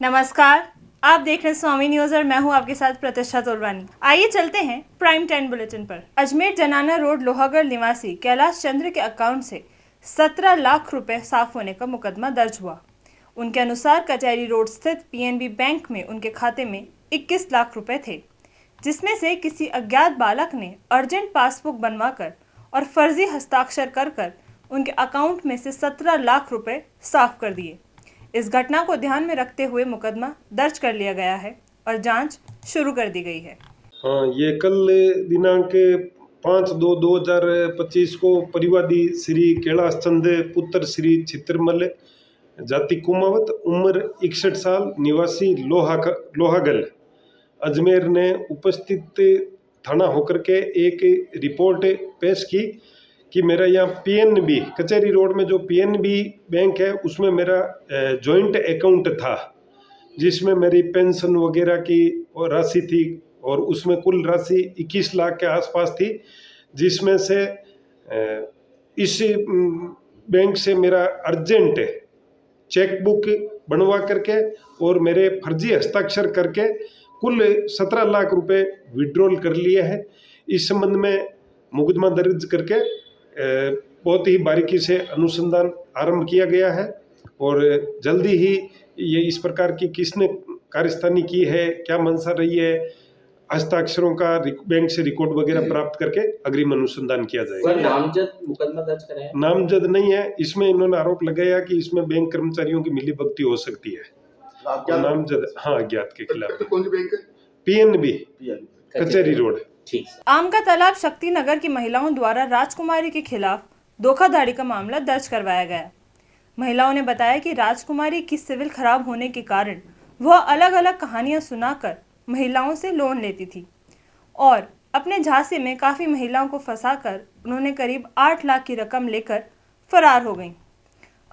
नमस्कार, आप देख रहे हैं स्वामी न्यूज और मैं हूं आपके साथ प्रतिष्ठा तोरवानी। आइए चलते हैं प्राइम टाइम बुलेटिन पर। अजमेर जनाना रोड लोहागढ़ निवासी कैलाश चंद्र के अकाउंट से 17 लाख रुपए साफ होने का मुकदमा दर्ज हुआ। उनके अनुसार कचहरी रोड स्थित पीएनबी बैंक में उनके खाते में 21 लाख रुपए थे, जिसमें से किसी अज्ञात बालक ने अर्जेंट पासबुक बनवाकर और फर्जी हस्ताक्षर कर उनके अकाउंट में से 17 लाख रुपए साफ कर दिए। इस घटना को ध्यान में रखते हुए मुकदमा दर्ज कर लिया गया है और जांच शुरू कर दी गई है। हाँ, ये कल दिनांक 5/2/2025 को परिवादी श्री कैलाश चंद पुत्र श्री चित्रमल जाति कुमावत उम्र 61 साल निवासी लोहागल अजमेर ने उपस्थित थाना होकर के एक रिपोर्ट पेश की कि मेरा यहाँ पीएनबी कचहरी रोड में जो पीएनबी बैंक है उसमें मेरा जॉइंट अकाउंट था, जिसमें मेरी पेंशन वगैरह की राशि थी और उसमें कुल राशि 21 लाख के आसपास थी, जिसमें से इस बैंक से मेरा अर्जेंट चेकबुक बनवा करके और मेरे फर्जी हस्ताक्षर करके कुल 17 लाख रुपए विड्रॉल कर लिए हैं। इस संबंध में मुकदमा दर्ज करके बहुत ही बारीकी से अनुसंधान आरंभ किया गया है और जल्दी ही ये इस प्रकार की किसने कार्यस्थानी की है, क्या मंशा रही है, हस्ताक्षरों का बैंक से रिकॉर्ड वगैरह प्राप्त करके अग्रिम अनुसंधान किया जाएगा। नामजद मुकदमा दर्ज कराया? नामजद नहीं है, इसमें इन्होंने आरोप लगाया कि इसमें बैंक कर्मचारियों की मिलीभगती हो सकती है। नामजद हाँ अज्ञात के खिलाफ। कौन सी बैंक है? पीएनबी कचहरी रोड। आम का तालाब शक्तिनगर की महिलाओं द्वारा राजकुमारी के खिलाफ धोखाधड़ी का मामला दर्ज करवाया गया। महिलाओं ने बताया कि राजकुमारी की सिविल खराब होने के कारण वह अलग अलग कहानियां सुनाकर महिलाओं से लोन लेती थी और अपने झांसे में काफ़ी महिलाओं को फंसाकर उन्होंने करीब 8 लाख की रकम लेकर फरार हो गईं।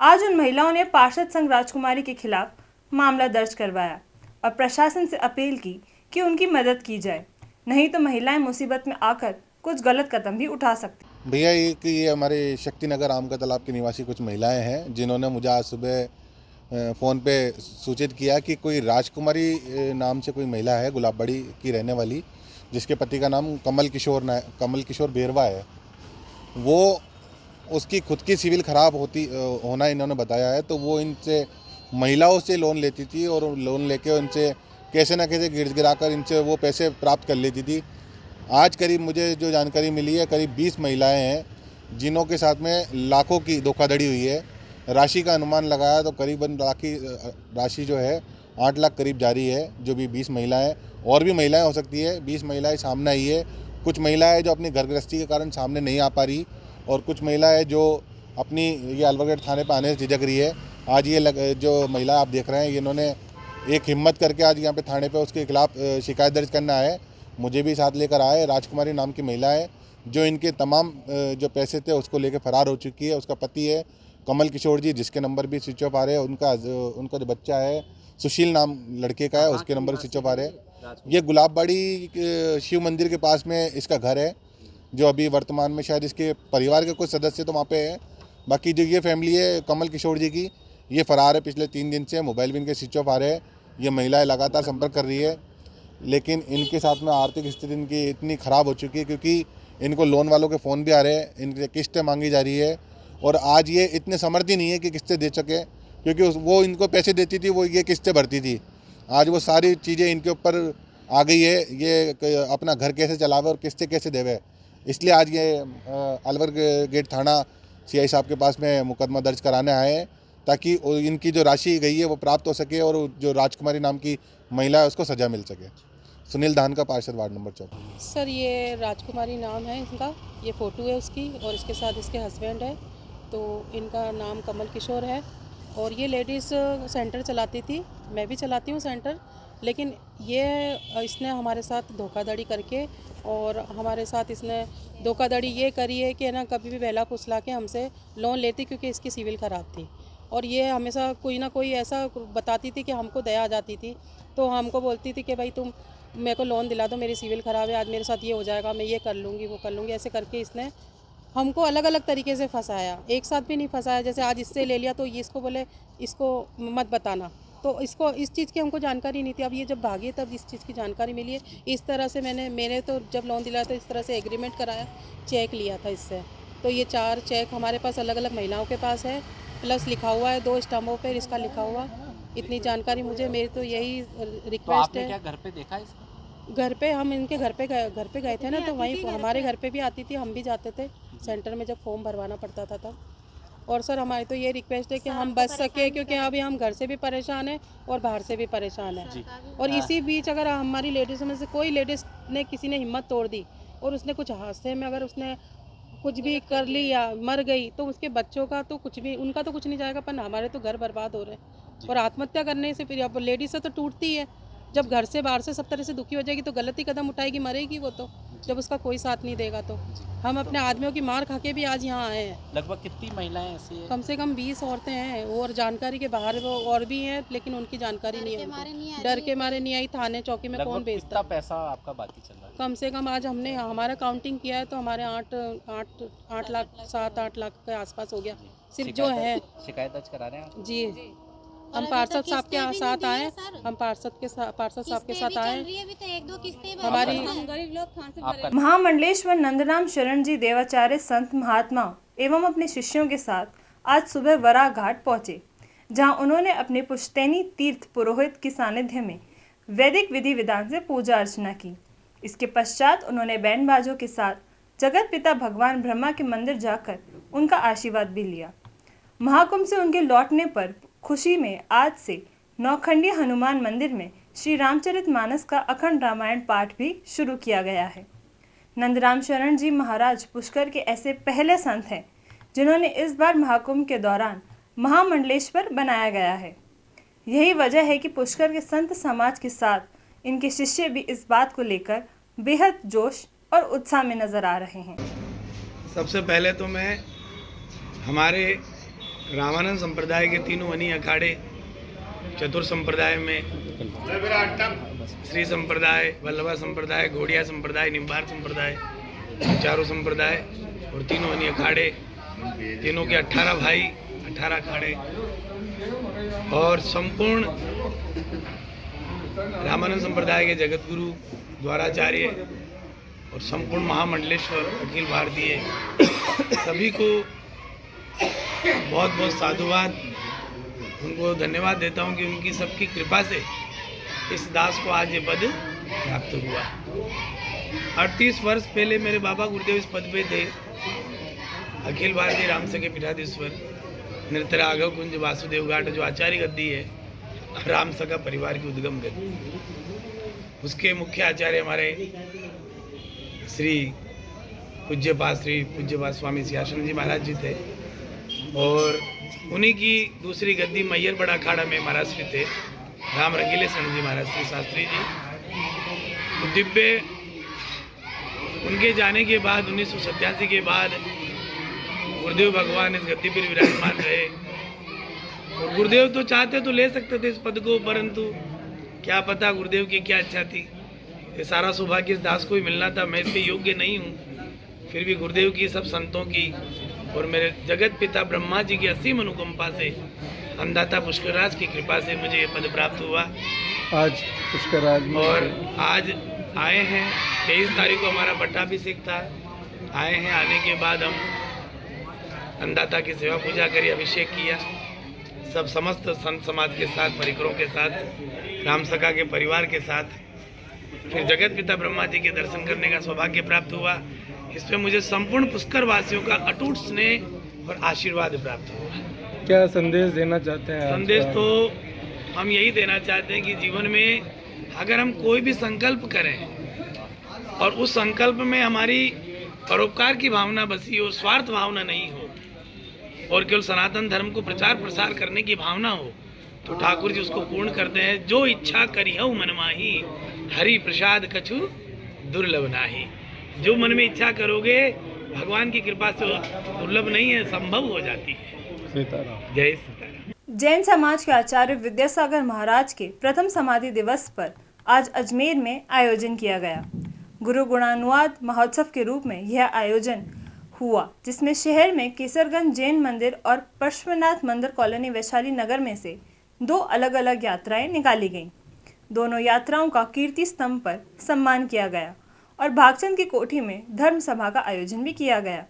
आज उन महिलाओं ने पार्षद संघ राजकुमारी के खिलाफ मामला दर्ज करवाया और प्रशासन से अपील की कि उनकी मदद की जाए, नहीं तो महिलाएं मुसीबत में आकर कुछ गलत कदम भी उठा सकती। भैया ये हमारे शक्तिनगर आम का तालाब के निवासी कुछ महिलाएं हैं जिन्होंने मुझे आज सुबह फ़ोन पे सूचित किया कि कोई राजकुमारी नाम से कोई महिला है गुलाबबाड़ी की रहने वाली, जिसके पति का नाम कमल किशोर बेरवा है। वो उसकी खुद की सिविल ख़राब होना इन्होंने बताया है, तो वो इनसे महिलाओं से लोन लेती थी और लोन लेके उनसे कैसे ना कैसे गिरा कर इनसे वो पैसे प्राप्त कर लेती थी। आज करीब मुझे जो जानकारी मिली है करीब 20 महिलाएं हैं जिनों के साथ में लाखों की धोखाधड़ी हुई है। राशि का अनुमान लगाया तो करीबन राशि जो है 8 लाख करीब जारी है। जो भी 20 महिलाएं और भी महिलाएं हो सकती है, 20 महिलाएं सामने आई है। कुछ महिलाएं जो अपनी घर गृहस्थी के कारण सामने नहीं आ पा रही और कुछ महिलाएं जो अपनी ये अलवरगढ़ थाने पर आने से झिझक रही है। आज ये जो महिला आप देख रहे हैं इन्होंने एक हिम्मत करके आज यहाँ पे थाने पे उसके खिलाफ शिकायत दर्ज करना है। मुझे भी साथ लेकर आए। राजकुमारी नाम की महिला है जो इनके तमाम जो पैसे थे उसको लेकर फरार हो चुकी है। उसका पति है कमल किशोर जी, जिसके नंबर भी स्विच ऑफ आ रहे हैं। उनका जो बच्चा है सुशील नाम लड़के का है, उसके नंबर स्विच ऑफ आ रहे हैं। ये गुलाबबाड़ी शिव मंदिर के पास में इसका घर है, जो अभी वर्तमान में शायद इसके परिवार के कुछ सदस्य तो वहाँ पे हैं। बाकी जो ये फैमिली है कमल किशोर जी की, ये फरार है पिछले 3 दिन से। मोबाइल भी इनके स्विच ऑफ आ रहे हैं। ये महिलाएं लगातार संपर्क कर रही है, लेकिन इनके साथ में आर्थिक स्थिति इनकी इतनी ख़राब हो चुकी है क्योंकि इनको लोन वालों के फ़ोन भी आ रहे हैं, इनके किस्तें मांगी जा रही है और आज ये इतने समर्थ ही नहीं है कि किस्तें दे सके, क्योंकि वो इनको पैसे देती थी, वो ये किस्तें भरती थी। आज वो सारी चीज़ें इनके ऊपर आ गई है, ये अपना घर कैसे चलावे और किस्तें कैसे देवे। इसलिए आज ये अलवर गेट थाना सीआई साहब के पास में मुकदमा दर्ज कराने आए हैं ताकि इनकी जो राशि गई है वो प्राप्त हो सके और जो राजकुमारी नाम की महिला है उसको सज़ा मिल सके। सुनील धान का पार्षद वार्ड नंबर 4। सर ये राजकुमारी नाम है इनका, ये फ़ोटो है उसकी और इसके साथ इसके हस्बैंड है। तो इनका नाम कमल किशोर है और ये लेडीज़ सेंटर चलाती थी, मैं भी चलाती हूँ सेंटर। लेकिन इसने हमारे साथ धोखाधड़ी करके और हमारे साथ इसने धोखाधड़ी ये करी है कि ना कभी भी बहला फुसला के हमसे लोन लेती, क्योंकि इसकी सिविल ख़राब थी और ये हमेशा कोई ना कोई ऐसा बताती थी कि हमको दया आ जाती थी। तो हमको बोलती थी कि भाई तुम मेरे को लोन दिला दो, मेरी सिविल ख़राब है, आज मेरे साथ ये हो जाएगा, मैं ये कर लूँगी वो कर लूँगी। ऐसे करके इसने हमको अलग अलग तरीके से फंसाया, एक साथ भी नहीं फंसाया। जैसे आज इससे ले लिया तो इसको बोले इसको मत बताना, तो इसको इस चीज़ की हमको जानकारी नहीं थी। अब ये जब भागी है तब इस चीज़ की जानकारी मिली है। इस तरह से मैंने तो जब लोन दिलाया तो इस तरह से एग्रीमेंट कराया, चेक लिया था इससे। तो ये 4 चेक हमारे पास अलग अलग महिलाओं के पास है, प्लस लिखा हुआ है 2 स्टाम्पों पर इसका लिखा हुआ। इतनी जानकारी मुझे, मेरी तो यही तो रिक्वेस्ट आपने है। क्या घर पे देखा इसको? घर पे हम इनके घर पे गए थे ना, तो वहीं हमारे घर पे भी आती थी, हम भी जाते थे सेंटर में जब फॉर्म भरवाना पड़ता था तब। और सर हमारी तो ये रिक्वेस्ट है कि हम बच सके, क्योंकि अभी हम घर से भी परेशान हैं और बाहर से भी परेशान हैं। और इसी बीच अगर हमारी लेडीज़ में से कोई लेडीज़ ने किसी ने हिम्मत तोड़ दी और उसने कुछ हादसे में अगर उसने कुछ भी कर ली या मर गई, तो उसके बच्चों का तो कुछ भी, उनका तो कुछ नहीं जाएगा, पर हमारे तो घर बर्बाद हो रहे हैं। और आत्महत्या करने से फिर अब लेडीज़ से तो टूटती है, जब घर से बाहर से सब तरह से दुखी हो जाएगी तो गलत ही कदम उठाएगी, मरेगी वो तो, जब उसका कोई साथ नहीं देगा। तो हम अपने आदमियों की मार खा के भी आज यहाँ आए हैं। लगभग कितनी महिलाएं ऐसी हैं? कम से कम 20 औरतें हैं और जानकारी के बाहर वो और भी हैं, लेकिन उनकी जानकारी नहीं है उनको। डर के मारे नहीं आई, थाने चौकी में कौन लगभग भेजता। कितना पैसा आपका बाकी चल रहा है? कम से कम आज हमने हमारा काउंटिंग किया है तो हमारे 8 लाख 7-8 लाख के आसपास हो गया सिर्फ जो है। शिकायत दर्ज करा रहे हैं आप? जी, हम पार्षद साहब के साथ आए, हम पार्षद साहब के साथ आए। हमारी आपका महामंडलेश्वर नंदराम शरण जी देवाचार्य संत महात्माओं एवं अपने शिष्यों के साथ आज सुबह वराह घाट पहुंचे, जहां उन्होंने अपने पुश्तैनी तीर्थ पुरोहित के सानिध्य में वैदिक विधि विधान से पूजा अर्चना की। इसके पश्चात उन्होंने बैंड बाजों के साथ जगत पिता भगवान ब्रह्मा के मंदिर जाकर उनका आशीर्वाद भी लिया। महाकुंभ से उनके लौटने पर खुशी में आज से नौखंडी हनुमान मंदिर में श्री रामचरितमानस का अखंड रामायण पाठ भी शुरू किया गया है। नंदराम शरण जी महाराज पुष्कर के ऐसे पहले संत हैं जिन्होंने इस बार महाकुंभ के दौरान महामंडलेश्वर बनाया गया है। यही वजह है कि पुष्कर के संत समाज के साथ इनके शिष्य भी इस बात को लेकर बेहद जोश और उत्साह में नजर आ रहे हैं। सबसे पहले तो मैं हमारे रामानंद संप्रदाय के तीनों वनी अखाड़े चतुर संप्रदाय में श्री संप्रदाय, वल्लभा संप्रदाय, घोड़िया संप्रदाय, निम्बार संप्रदाय, चारों संप्रदाय और तीनों वनी अखाड़े, तीनों के 18 भाई, 18 अखाड़े और संपूर्ण रामानंद संप्रदाय के जगत गुरु द्वाराचार्य और संपूर्ण महामंडलेश्वर अखिल भारतीय सभी को बहुत बहुत साधुवाद, उनको धन्यवाद देता हूं कि उनकी सबकी कृपा से इस दास को आज ये पद प्राप्त हुआ। 38 वर्ष पहले मेरे बाबा गुरुदेव इस पद पे थे, अखिल भारतीय राम सखे पीठाधीश्वर नृत्य राघव कुंज वासुदेव घाट, जो आचार्य गद्दी है राम सखा परिवार की उद्गम गद्दी। उसके मुख्य आचार्य हमारे श्री पूज्यपाद स्वामी सियासन जी महाराज जी थे और उन्हीं की दूसरी गद्दी मैयर बड़ा अखाड़ा में महाराज श्री थे राम रंगीले शरण जी महाराज श्री शास्त्री जी। तो दिव्य उनके जाने के बाद 1987 के बाद गुरुदेव भगवान इस गद्दी पर विराजमान रहे और गुरुदेव तो चाहते तो ले सकते थे इस पद को, परंतु क्या पता गुरुदेव की क्या इच्छा थी। ये सारा सौभाग्य इस दास को ही मिलना था, मैं इसके योग्य नहीं हूँ। फिर भी गुरुदेव की, सब संतों की और मेरे जगत पिता ब्रह्मा जी की असीम अनुकंपा से, अन्नदाता पुष्करराज की कृपा से मुझे ये पद प्राप्त हुआ। आज पुष्करराज और आज आए हैं, 23 तारीख को हमारा पट्टाभिषेक था। आए हैं, आने के बाद हम अन्नदाता की सेवा पूजा करी, अभिषेक किया, सब समस्त संत समाज के साथ, परिकरों के साथ, राम सखा के परिवार के साथ। फिर जगत पिता ब्रह्मा जी के दर्शन करने का सौभाग्य प्राप्त हुआ। इसमें मुझे संपूर्ण पुष्कर वासियों का अटूट स्नेह और आशीर्वाद प्राप्त हुआ। क्या संदेश देना चाहते हैं? संदेश तो हम यही देना चाहते हैं कि जीवन में अगर हम कोई भी संकल्प करें और उस संकल्प में हमारी परोपकार की भावना बसी हो, स्वार्थ भावना नहीं हो और केवल सनातन धर्म को प्रचार प्रसार करने की भावना हो, तो ठाकुर जी उसको पूर्ण करते हैं। जो इच्छा करिहु मन माही, हरि प्रसाद कछु दुर्लभ नाही। जो मन में इच्छा करोगे भगवान की कृपा से दुर्लभ नहीं है, संभव हो जाती है। सीताराम। जय सीताराम। जैन समाज के आचार्य विद्यासागर महाराज के प्रथम समाधि दिवस पर आज अजमेर में आयोजन किया गया। गुरु गुणानुवाद महोत्सव के रूप में यह आयोजन हुआ, जिसमें शहर में केसरगंज जैन मंदिर और पशुपतिनाथ मंदिर कॉलोनी वैशाली नगर में से 2 अलग अलग यात्राएं निकाली गईं। दोनों यात्राओं का कीर्ति स्तंभ पर सम्मान किया गया और भागचंद की कोठी में धर्म सभा का आयोजन भी किया गया।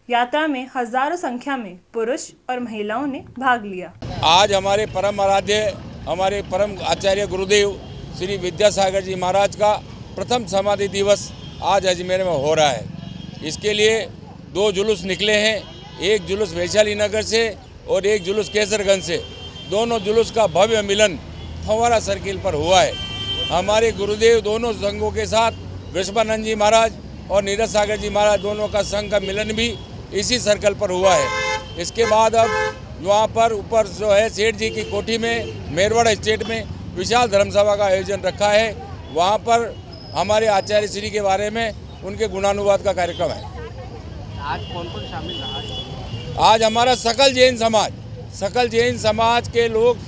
यात्रा में हजारों संख्या में पुरुष और महिलाओं ने भाग लिया। आज हमारे परम आराध्य, हमारे परम आचार्य गुरुदेव श्री विद्यासागर जी महाराज का प्रथम समाधि दिवस आज अजमेर में हो रहा है। इसके लिए 2 जुलूस निकले हैं, एक जुलूस वैशाली नगर से और एक जुलूस केसरगंज से। दोनों जुलूस का भव्य मिलन फव्वारा सर्किल पर हुआ है। हमारे गुरुदेव दोनों संघों के साथ वृषभानंद जी महाराज और नीरज सागर जी महाराज दोनों का संघ का मिलन भी इसी सर्कल पर हुआ है। इसके बाद अब वहाँ पर ऊपर जो है सेठ जी की कोठी में मेरवाड़ स्टेट में विशाल धर्मसभा का आयोजन रखा है। वहाँ पर हमारे आचार्य श्री के बारे में उनके गुणानुवाद का कार्यक्रम है। आज कौन कौन शामिल रहा है? आज हमारा सकल जैन समाज के लोग,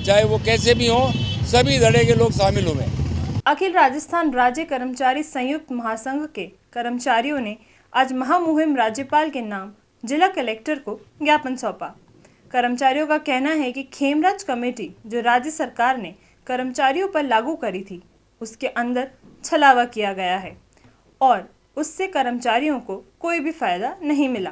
चाहे वो कैसे भी हों, सभी धड़े के लोग शामिल हुए। अखिल राजस्थान राज्य कर्मचारी संयुक्त महासंघ के कर्मचारियों ने आज महामुहिम राज्यपाल के नाम जिला कलेक्टर को ज्ञापन सौंपा। कर्मचारियों का कहना है कि खेमराज कमेटी जो राज्य सरकार ने कर्मचारियों पर लागू करी थी, उसके अंदर छलावा किया गया है और उससे कर्मचारियों को कोई भी फायदा नहीं मिला।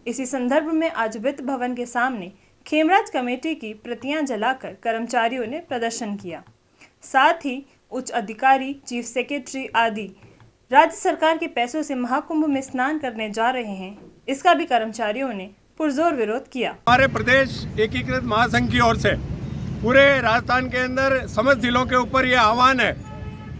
इसी संदर्भ में आज वित्त भवन के सामने खेमराज कमेटी की प्रतियां जलाकर कर्मचारियों ने प्रदर्शन किया। साथ ही उच्च अधिकारी, चीफ सेक्रेटरी आदि राज्य सरकार के पैसों से महाकुंभ में स्नान करने जा रहे हैं, इसका भी कर्मचारियों ने पुरजोर विरोध किया। हमारे प्रदेश एकीकृत महासंघ की ओर से पूरे राजस्थान के अंदर समस्त जिलों के ऊपर ये आह्वान है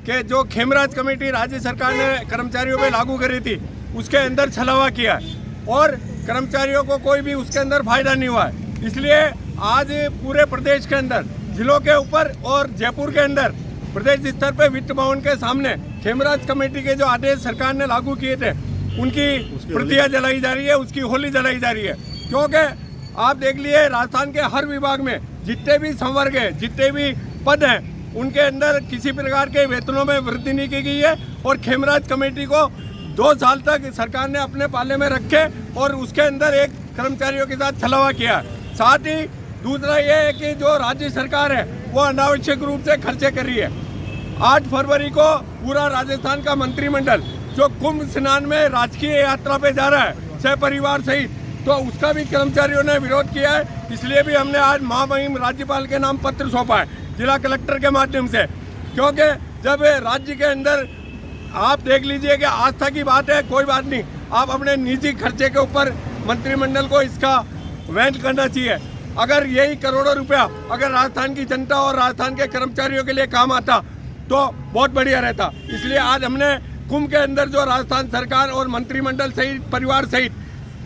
कि जो खेमराज कमेटी राज्य सरकार ने कर्मचारियों पे लागू करी थी, उसके अंदर छलावा किया है और कर्मचारियों को कोई भी उसके अंदर फायदा नहीं हुआ है। इसलिए आज पूरे प्रदेश के अंदर, जिलों के ऊपर और जयपुर के अंदर प्रदेश स्तर पे वित्त भवन के सामने खेमराज कमेटी के जो आदेश सरकार ने लागू किए थे, उनकी प्रतियां जलाई जा रही है, उसकी होली जलाई जा रही है। क्योंकि आप देख लिए राजस्थान के हर विभाग में जितने भी संवर्ग है, जितने भी पद हैं, उनके अंदर किसी प्रकार के वेतनों में वृद्धि नहीं की गई है और खेमराज कमेटी को 2 साल तक सरकार ने अपने पाले में रखे और उसके अंदर एक कर्मचारियों के साथ छलावा किया। साथ ही दूसरा ये है कि जो राज्य सरकार है वो अनावश्यक रूप से खर्चे कर रही है। 8 फरवरी को पूरा राजस्थान का मंत्रिमंडल जो कुंभ स्नान में राजकीय यात्रा पे जा रहा है सहपरिवार सहित, तो उसका भी कर्मचारियों ने विरोध किया है। इसलिए भी हमने आज महामहिम राज्यपाल के नाम पत्र सौंपा है जिला कलेक्टर के माध्यम से। क्योंकि जब राज्य के अंदर आप देख लीजिए कि आस्था की बात है, कोई बात नहीं, आप अपने निजी खर्चे के ऊपर मंत्रिमंडल को इसका वहन करना चाहिए। अगर यही करोड़ों रुपया अगर राजस्थान की जनता और राजस्थान के कर्मचारियों के लिए काम आता तो बहुत बढ़िया रहता। इसलिए आज हमने कुंभ के अंदर जो राजस्थान सरकार और मंत्रिमंडल सहित, परिवार सहित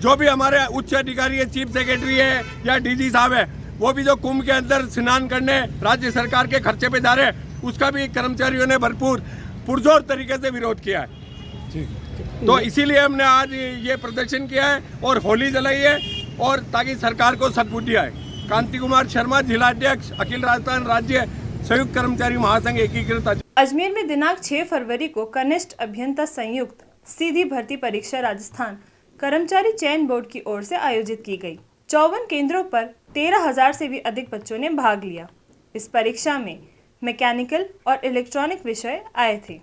जो भी हमारे उच्च अधिकारी है, चीफ सेक्रेटरी है या डीजी साहब है, वो भी जो कुंभ के अंदर स्नान करने राज्य सरकार के खर्चे पे जा रहे हैं, उसका भी कर्मचारियों ने भरपूर पुरजोर तरीके से विरोध किया है। तो इसीलिए हमने आज ये प्रदर्शन किया है और होली जलाई है और ताकि सरकार को सद्बुद्धि आए। कांति कुमार शर्मा, जिलाध्यक्ष, अखिल राजस्थान राज्य संयुक्त कर्मचारी महासंघ एकीकृत। अजमेर में दिनांक 6 फरवरी को कनिष्ठ अभियंता संयुक्त सीधी भर्ती परीक्षा राजस्थान कर्मचारी चयन बोर्ड की ओर से आयोजित की गई। 54 केंद्रों पर 13,000 से भी अधिक बच्चों ने भाग लिया। इस परीक्षा में मैकेनिकल और इलेक्ट्रॉनिक विषय आए थे।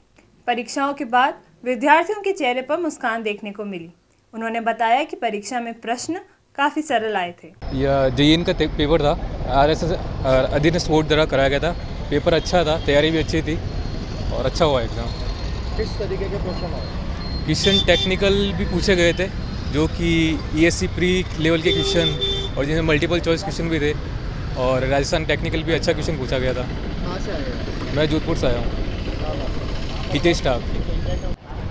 परीक्षाओं के बाद विद्यार्थियों के चेहरे पर मुस्कान देखने को मिली। उन्होंने बताया कि परीक्षा में प्रश्न काफ़ी सरल आए थे। यह जेईएन का पेपर था, आरएसएस अधीनस्थ बोर्ड द्वारा कराया गया था। पेपर अच्छा था, तैयारी भी अच्छी थी और अच्छा हुआ एग्ज़ाम। किस तरीके के क्वेश्चन आए? क्वेश्चन टेक्निकल भी पूछे गए थे, जो कि ईएससी प्री लेवल के क्वेश्चन और जिसमें मल्टीपल चॉइस क्वेश्चन भी थे, और राजस्थान टेक्निकल भी अच्छा क्वेश्चन पूछा गया था। कहाँ से आए? मैं जोधपुर से आया हूँ, हितेश स्टाफ।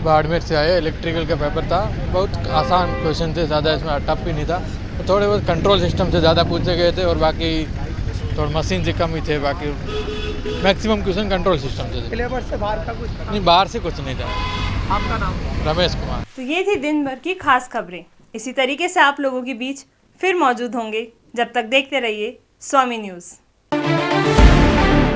बाड़मेर से आए। इलेक्ट्रिकल का पेपर था, बहुत आसान क्वेश्चन थे, ज़्यादा इसमें टफ भी नहीं था। थोड़े बहुत कंट्रोल सिस्टम से ज़्यादा पूछे गए थे और बाकी थोड़ा मशीन से कम ही थे। बाकी मैक्सिमम क्वेश्चन कंट्रोल सिस्टम से। सिलेबस से बाहर का कुछ नहीं, बाहर से कुछ नहीं था। आपका नाम? रमेश कुमार। तो ये थी दिन भर की खास खबरें। इसी तरीके से आप लोगों के बीच फिर मौजूद होंगे। जब तक देखते रहिए स्वामी न्यूज़।